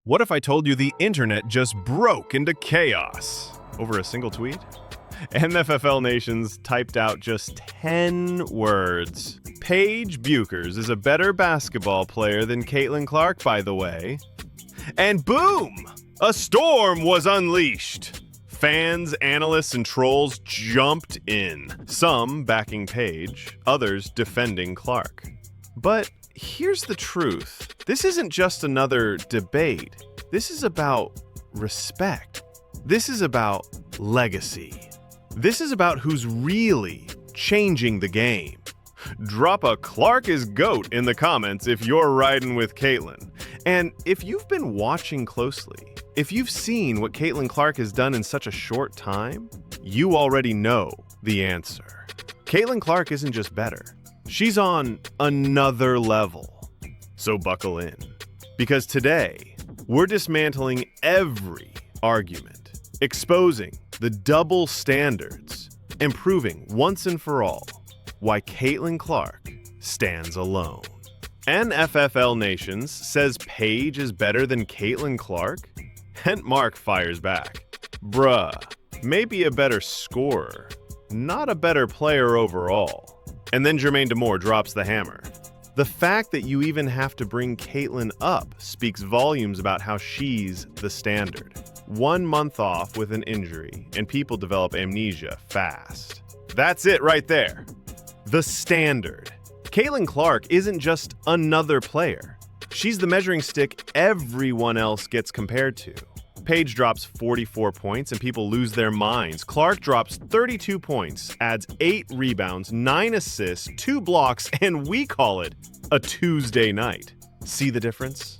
What if I told you the internet just broke into chaos over a single tweet? NFFL Nations typed out just 10 words. Paige Bueckers is a better basketball player than Caitlin Clark, by the way. And boom! A storm was unleashed. Fans, analysts, and trolls jumped in. Some backing Paige, others defending Clark. But here's the truth. This isn't just another debate. This is about respect. This is about legacy. This is about who's really changing the game. Drop a Clark is GOAT in the comments if you're riding with Caitlin. And if you've been watching closely, if you've seen what Caitlin Clark has done in such a short time, you already know the answer. Caitlin Clark isn't just better. She's on another level. So buckle in. Because today, we're dismantling every argument, exposing the double standards, and proving once and for all why Caitlin Clark stands alone. NFFL Nations says Paige is better than Caitlin Clark? And Mark fires back. Bruh, maybe a better scorer, not a better player overall. And then Jermaine Demore drops the hammer. The fact that you even have to bring Caitlin up speaks volumes about how she's the standard. 1 month off with an injury, and people develop amnesia fast. That's it right there. The standard. Caitlin Clark isn't just another player. She's the measuring stick everyone else gets compared to. Paige drops 44 points and people lose their minds. Clark drops 32 points, adds 8 rebounds, 9 assists, 2 blocks, and we call it a Tuesday night. See the difference?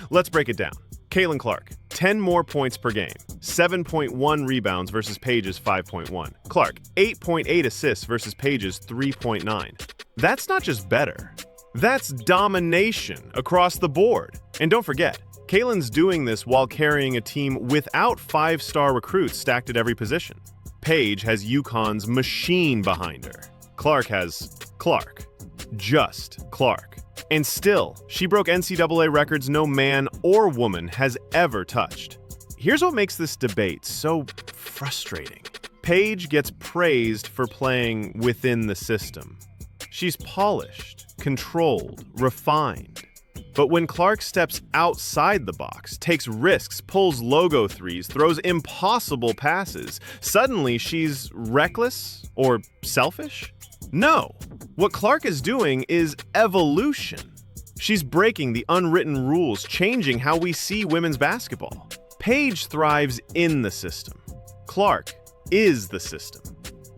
Let's break it down. Caitlin Clark, 10 more points per game, 7.1 rebounds versus Paige's 5.1. Clark, 8.8 assists versus Paige's 3.9. That's not just better. That's domination across the board. And don't forget, Caitlin's doing this while carrying a team without 5-star recruits stacked at every position. Paige has UConn's machine behind her. Clark has Clark. Just Clark. And still, she broke NCAA records no man or woman has ever touched. Here's what makes this debate so frustrating. Paige gets praised for playing within the system. She's polished, controlled, refined. But when Clark steps outside the box, takes risks, pulls logo threes, throws impossible passes, suddenly she's reckless or selfish? No. What Clark is doing is evolution. She's breaking the unwritten rules, changing how we see women's basketball. Paige thrives in the system. Clark is the system.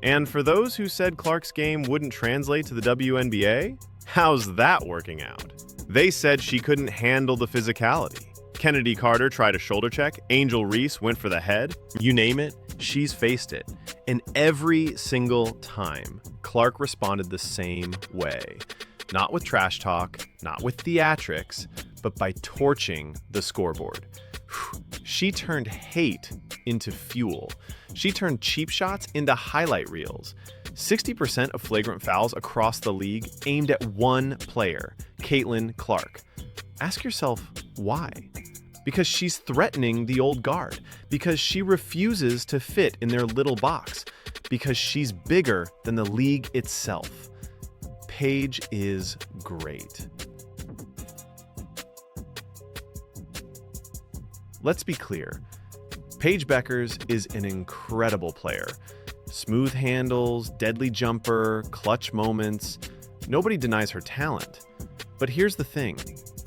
And for those who said Clark's game wouldn't translate to the WNBA, how's that working out? They said she couldn't handle the physicality. Kennedy Carter tried a shoulder check. Angel Reese went for the head. You name it, she's faced it. And every single time, Clark responded the same way. Not with trash talk, not with theatrics, but by torching the scoreboard. She turned hate into fuel. She turned cheap shots into highlight reels. 60% of flagrant fouls across the league aimed at one player, Caitlin Clark. Ask yourself, why? Because she's threatening the old guard. Because she refuses to fit in their little box. Because she's bigger than the league itself. Paige is great. Let's be clear. Paige Bueckers is an incredible player. Smooth handles, deadly jumper, clutch moments. Nobody denies her talent. But here's the thing.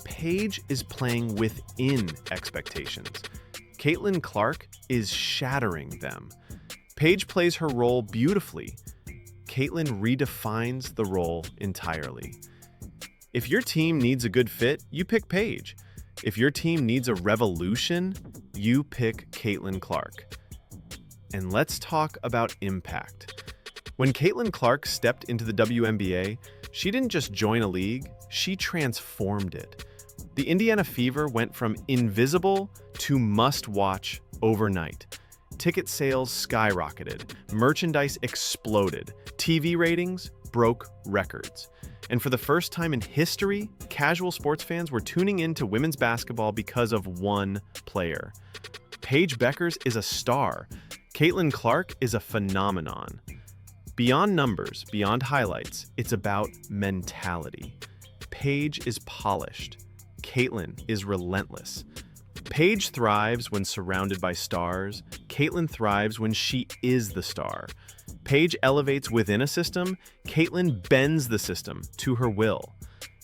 Paige is playing within expectations. Caitlin Clark is shattering them. Paige plays her role beautifully. Caitlin redefines the role entirely. If your team needs a good fit, you pick Paige. If your team needs a revolution, you pick Caitlin Clark. And let's talk about impact. When Caitlin Clark stepped into the WNBA, she didn't just join a league, she transformed it. The Indiana Fever went from invisible to must-watch overnight. Ticket sales skyrocketed, merchandise exploded, TV ratings broke records. And for the first time in history, casual sports fans were tuning into women's basketball because of one player. Paige Bueckers is a star. Caitlin Clark is a phenomenon. Beyond numbers, beyond highlights, it's about mentality. Paige is polished. Caitlin is relentless. Paige thrives when surrounded by stars. Caitlin thrives when she is the star. Paige elevates within a system. Caitlin bends the system to her will.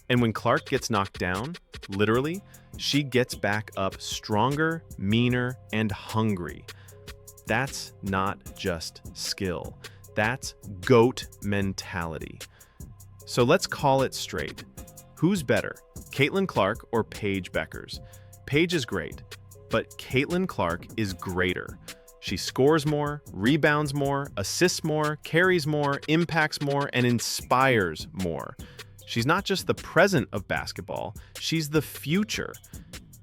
And when Clark gets knocked down, literally, she gets back up stronger, meaner, and hungry. That's not just skill. That's GOAT mentality. So let's call it straight. Who's better, Caitlin Clark or Paige Bueckers? Paige is great, but Caitlin Clark is greater. She scores more, rebounds more, assists more, carries more, impacts more, and inspires more. She's not just the present of basketball, she's the future.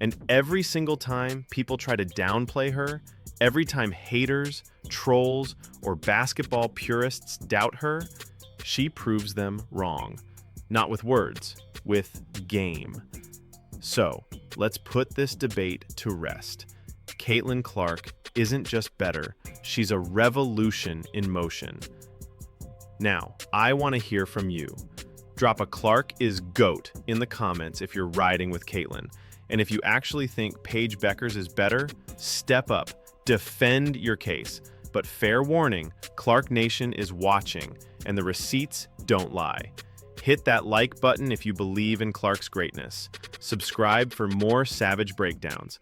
And every single time people try to downplay her, every time haters, trolls, or basketball purists doubt her, she proves them wrong. Not with words, with game. So, let's put this debate to rest. Caitlin Clark isn't just better, she's a revolution in motion. Now, I want to hear from you. Drop a Clark is GOAT in the comments if you're riding with Caitlin. And if you actually think Paige Bueckers is better, step up, defend your case. But fair warning, Clark Nation is watching, and the receipts don't lie. Hit that like button if you believe in Clark's greatness. Subscribe for more savage breakdowns.